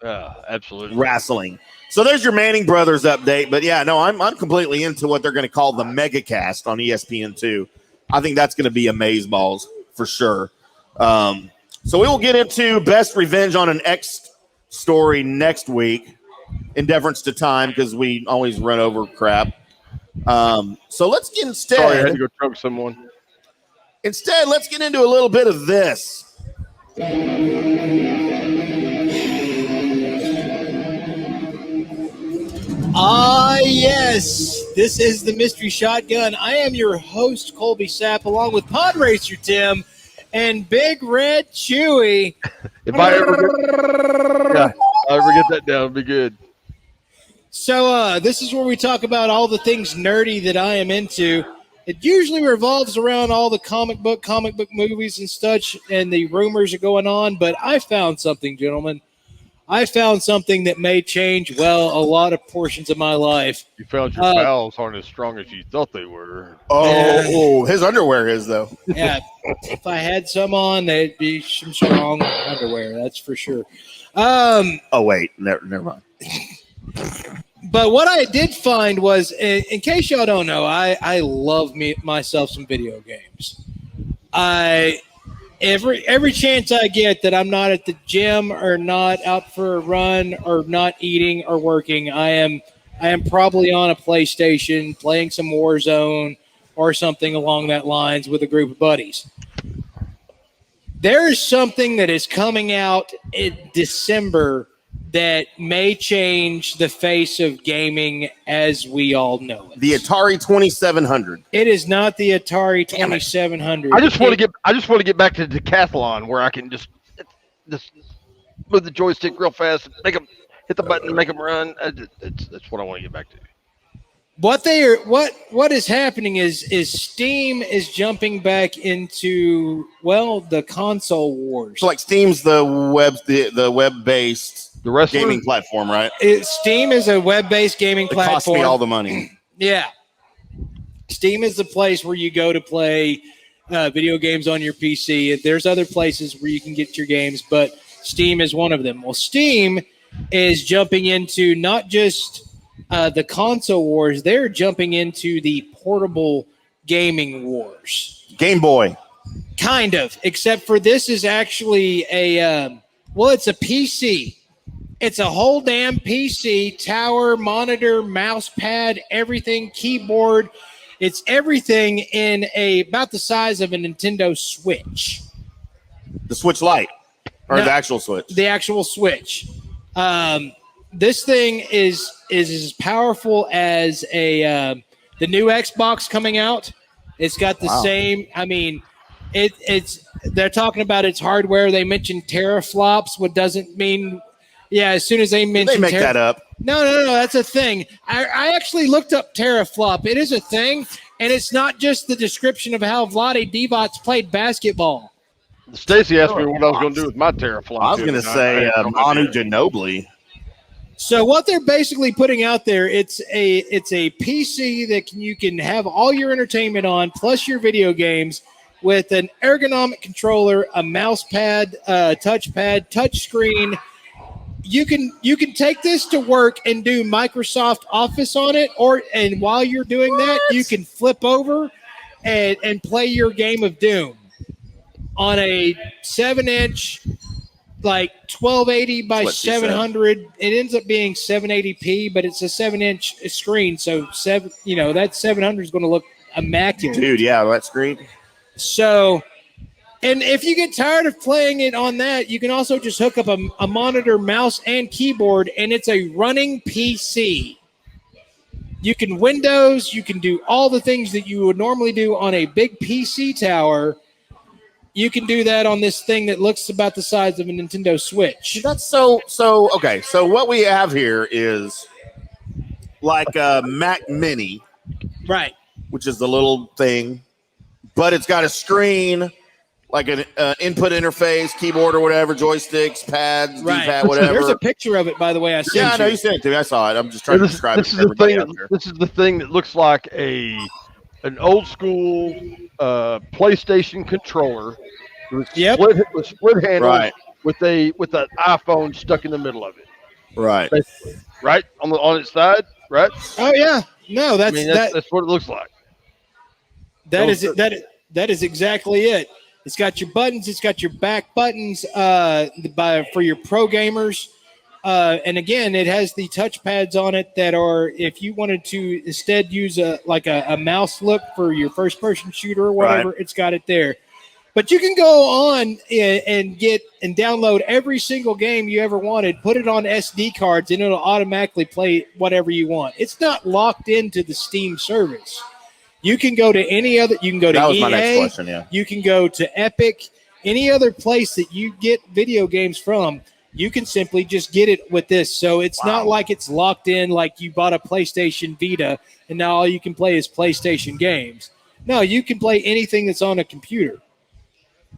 Absolutely. wrestling. So there's your Manning Brothers update. But yeah, no, I'm completely into what they're going to call the MegaCast on ESPN2. I think that's going to be amazeballs for sure. So we will get into best revenge on an X story next week in deference to time because we always run over crap. So let's get Sorry, I had to go choke someone. Instead, let's get into a little bit of this. Yes. This is the Mystery Shotgun. I am your host, Colby Sapp, along with Pod Racer Tim and Big Red Chewy. If I ever get that down, it'll be good. So this is where we talk about all the things nerdy that I am into. It usually revolves around all the comic book movies and such, and the rumors are going on. But I found something, gentlemen. I found something that may change, well, a lot of portions of my life. You found your bowels aren't as strong as you thought they were. Oh, his underwear is, though. Yeah, if I had some on, they'd be some strong underwear, that's for sure. Oh, wait, never mind. But what I did find was, in case y'all don't know, I love myself some video games. Every chance I get that I'm not at the gym or not out for a run or not eating or working, I am probably on a PlayStation playing some Warzone or something along that lines with a group of buddies. There is something that is coming out in December that may change the face of gaming as we all know it. The Atari 2700. It is not the Atari 2700. I just want to get back to decathlon where I can just move the joystick real fast, make them hit the button, make them run. That's what I want to get back to. What is happening is Steam is jumping back into the console wars. So like Steam's the web-based gaming platform, right? Steam is a web-based gaming platform. It costs me all the money. Yeah. Steam is the place where you go to play video games on your PC. There's other places where you can get your games, but Steam is one of them. Well, Steam is jumping into not just the console wars, they're jumping into the portable gaming wars. Game Boy. Kind of, except for this is actually it's a PC. It's a whole damn PC, tower, monitor, mouse pad, everything, keyboard. It's everything in about the size of a Nintendo Switch. The Switch Lite, or the actual Switch? The actual Switch. This thing is as powerful as the new Xbox coming out. It's got the same. I mean, it's. They're talking about its hardware. They mentioned teraflops, what doesn't mean. Yeah, as soon as they mention, they make that up. No, that's a thing. I actually looked up teraflop. It is a thing, and it's not just the description of how Vlade Divac played basketball. Stacy asked me what I was going to do with my teraflop. I was going to say Manu Ginobili. So what they're basically putting out there, it's a PC that you can have all your entertainment on, plus your video games, with an ergonomic controller, a mouse pad, touchpad, touch screen. You can take this to work and do Microsoft Office on it, and while you're doing that, you can flip over and play your game of Doom on a 7-inch, like 1280 by 700. It ends up being 780p, but it's a 7-inch screen, so that 700 is going to look immaculate. Dude, yeah, that's great. So. And if you get tired of playing it on that, you can also just hook up a monitor, mouse, and keyboard, and it's a running PC. You can Windows, you can do all the things that you would normally do on a big PC tower. You can do that on this thing that looks about the size of a Nintendo Switch. That's so okay. So what we have here is like a Mac Mini, right? Which is the little thing, but it's got a screen. Like an input interface, keyboard or whatever, joysticks, pads, D-pad, whatever. There's a picture of it, by the way. I know you sent it to me. I saw it. I'm just trying to describe it. This is the thing that looks like an old school PlayStation controller with split handle with an iPhone stuck in the middle of it. Right. basically, right on its side, right? Oh yeah, no, I that's mean, that. that's what it looks like. That Those, is that is exactly it. It's got your buttons. It's got your back buttons for your pro gamers. And again, it has the touch pads on it that are, if you wanted to instead use a mouse look for your first person shooter or whatever, Right. it's got it there. But you can go on and get and download every single game you ever wanted, put it on SD cards, and it'll automatically play whatever you want. It's not locked into the Steam service. You can go to any other. You can go to That was EA. my next question. Yeah. You can go to Epic. Any other place that you get video games from, you can simply just get it with this. So it's not like it's locked in like you bought a PlayStation Vita and now all you can play is PlayStation games. No, you can play anything that's on a computer.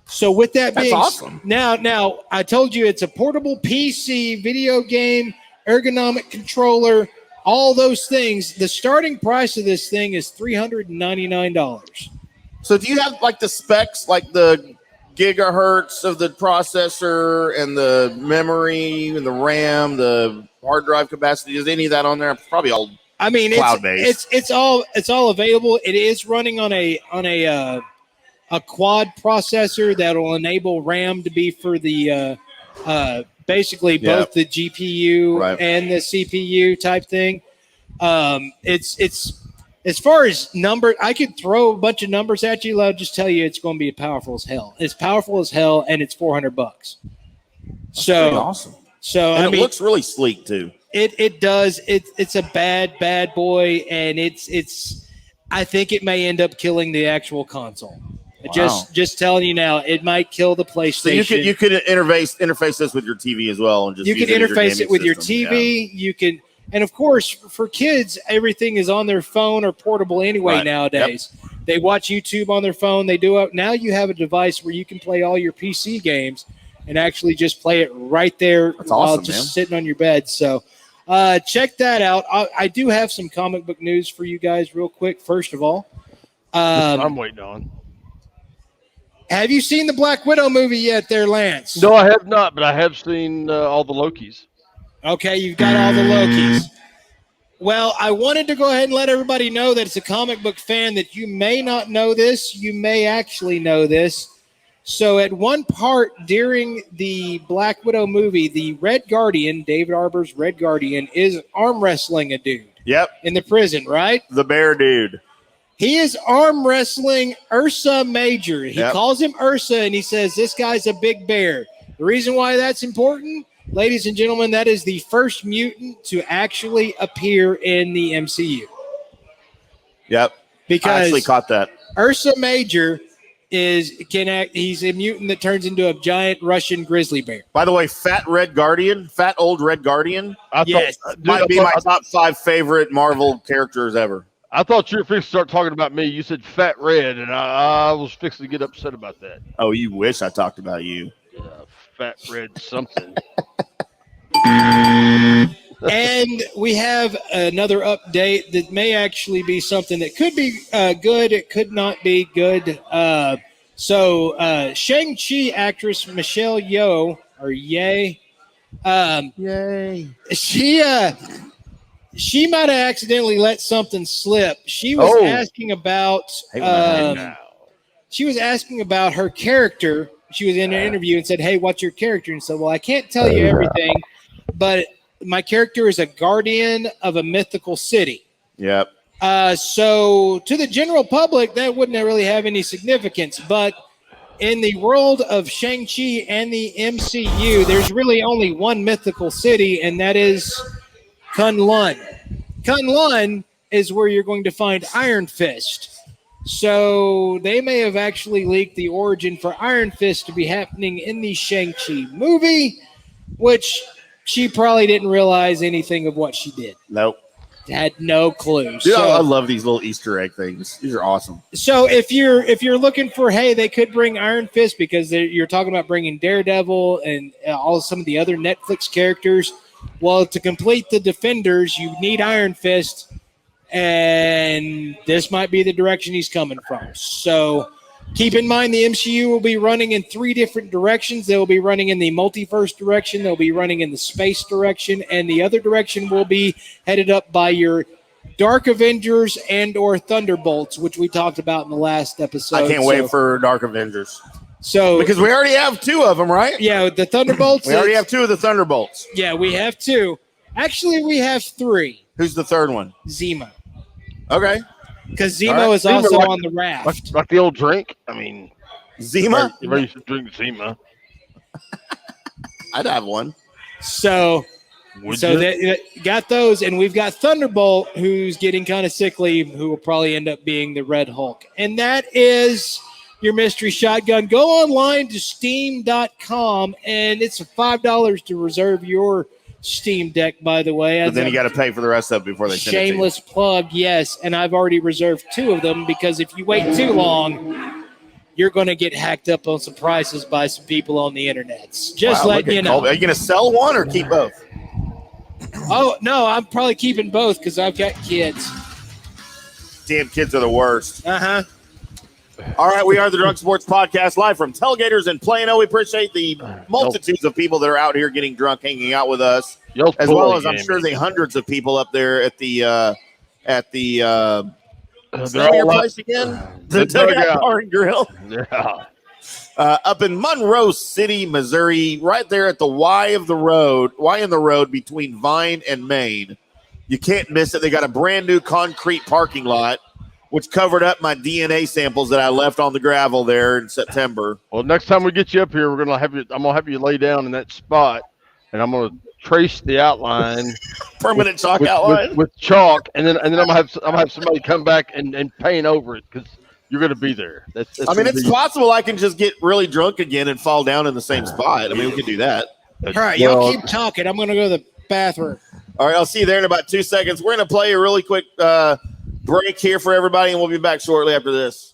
So with that That's being awesome. Now I told you it's a portable PC video game, ergonomic controller, all those things. The starting price of this thing is $399. So do you have like the specs, like the gigahertz of the processor and the memory and the RAM, the hard drive capacity? Is any of that on there? Probably all. I mean, Cloud-based. it's all available. It is running on a quad processor that will enable RAM to be for the basically both the GPU Right. and the CPU type thing. It's as far as number, I could throw a bunch of numbers at you. I'll just tell you it's going to be powerful as hell. It's powerful as hell, and it's $400. Pretty awesome. So And I it mean, looks really sleek too. it does. It's a bad boy, and it's. I think it may end up killing the actual console. Wow. Just telling you now, it might kill the PlayStation. So you could interface this with your TV as well, and just you use can it as your interface gaming it with your system. TV. You can, and of course, for kids, everything is on their phone or portable anyway Right. nowadays. They watch YouTube on their phone. They do it now. You have a device where you can play all your PC games and actually just play it right there That's while awesome, just man. sitting on your bed. So check that out. I do have some comic book news for you guys real quick. First of all, I'm waiting on. have you seen the Black Widow movie yet there, Lance? No, I have not, but I have seen all the Lokis. Okay, you've got all the Lokis. Well, I wanted to go ahead and let everybody know that it's a comic book fan that you may not know this. You may actually know this. So at one part during the Black Widow movie, the Red Guardian, David Arbor's Red Guardian, is arm wrestling a dude Yep. in the prison, right? The bear dude. He is arm wrestling Ursa Major. He Yep. calls him Ursa, and he says, this guy's a big bear. The reason why that's important, ladies and gentlemen, that is the first mutant to actually appear in the MCU. Yep. I Because actually caught that. Ursa Major he's a mutant that turns into a giant Russian grizzly bear. By the way, fat old Red Guardian Yes. might be my top 5 favorite Marvel characters ever. I thought you were fixing to start talking about me. You said Fat Red, and I was fixing to get upset about that. Oh, you wish I talked about you. Fat Red something. And we have another update that may actually be something that could be good. It could not be good. So Shang-Chi actress Michelle Yeoh, or Ye, Yay. she might have accidentally let something slip. She was asking about she was asking about her character. She was in an interview and said, "Hey, what's your character?" And said, "Well, I can't tell you everything, but my character is a guardian of a mythical city." Yep. So to the general public, that wouldn't really have any significance. But in the world of Shang-Chi and the MCU, there's really only one mythical city, and that is Kunlun. Kunlun is where you're going to find Iron Fist. So they may have actually leaked the origin for Iron Fist to be happening in the Shang-Chi movie, which she probably didn't realize anything of what she did. Nope. Had no clue. Dude, So, I love these little Easter egg things. These are awesome. so if you're looking for, hey, they could bring Iron Fist because you're talking about bringing Daredevil and all some of the other Netflix characters. Well, to complete the Defenders, you need Iron Fist, and this might be the direction he's coming from. So Keep in mind the MCU will be running in 3 different directions. They'll be running in the multiverse direction, they'll be running in the space direction, and the other direction will be headed up by your Dark Avengers and or Thunderbolts, which we talked about in the last episode. I can't wait for Dark Avengers. So because we already have 2 of them, right? Yeah, the Thunderbolts. We already have 2 of the Thunderbolts. Yeah, we have 2. Actually, we have 3. Who's the third one? Zemo. Okay. Because Zemo is also on the raft. Like the old drink. I mean, Zima? You used to drink Zima. I'd have one. So they got those, and we've got Thunderbolt, who's getting kind of sickly, who will probably end up being the Red Hulk. And that is your mystery shotgun. Go online to steam.com, and it's $5 to reserve your Steam Deck, by the way. But then you got to pay for the rest of it before they send it to you. Shameless plug, yes. And I've already reserved 2 of them because if you wait too long, you're going to get hacked up on some prices by some people on the internet. Just letting you know. Colby. Are you going to sell one or keep both? Oh, no, I'm probably keeping both because I've got kids. Damn kids are the worst. Uh-huh. All right, we are the Drunk Sports Podcast live from Tailgaters in Plano. We appreciate the multitudes of people that are out here getting drunk, hanging out with us, as well as I'm sure the hundreds of people up there at the place again, the Dugout Bar and Grill. Yeah. Up in Monroe City, Missouri, right there at the Y in the road between Vine and Main. You can't miss it. They got a brand new concrete parking lot, which covered up my DNA samples that I left on the gravel there in September. Well, next time we get you up here, I'm gonna have you lay down in that spot, and I'm gonna trace the outline, permanent chalk outline with chalk, and then I'm gonna have somebody come back and paint over it because you're gonna be there. That's it's possible I can just get really drunk again and fall down in the same spot. I mean, we could do that. All right, y'all keep talking. I'm gonna go to the bathroom. All right, I'll see you there in about 2 seconds. We're gonna play a really quick break here for everybody, and we'll be back shortly after this.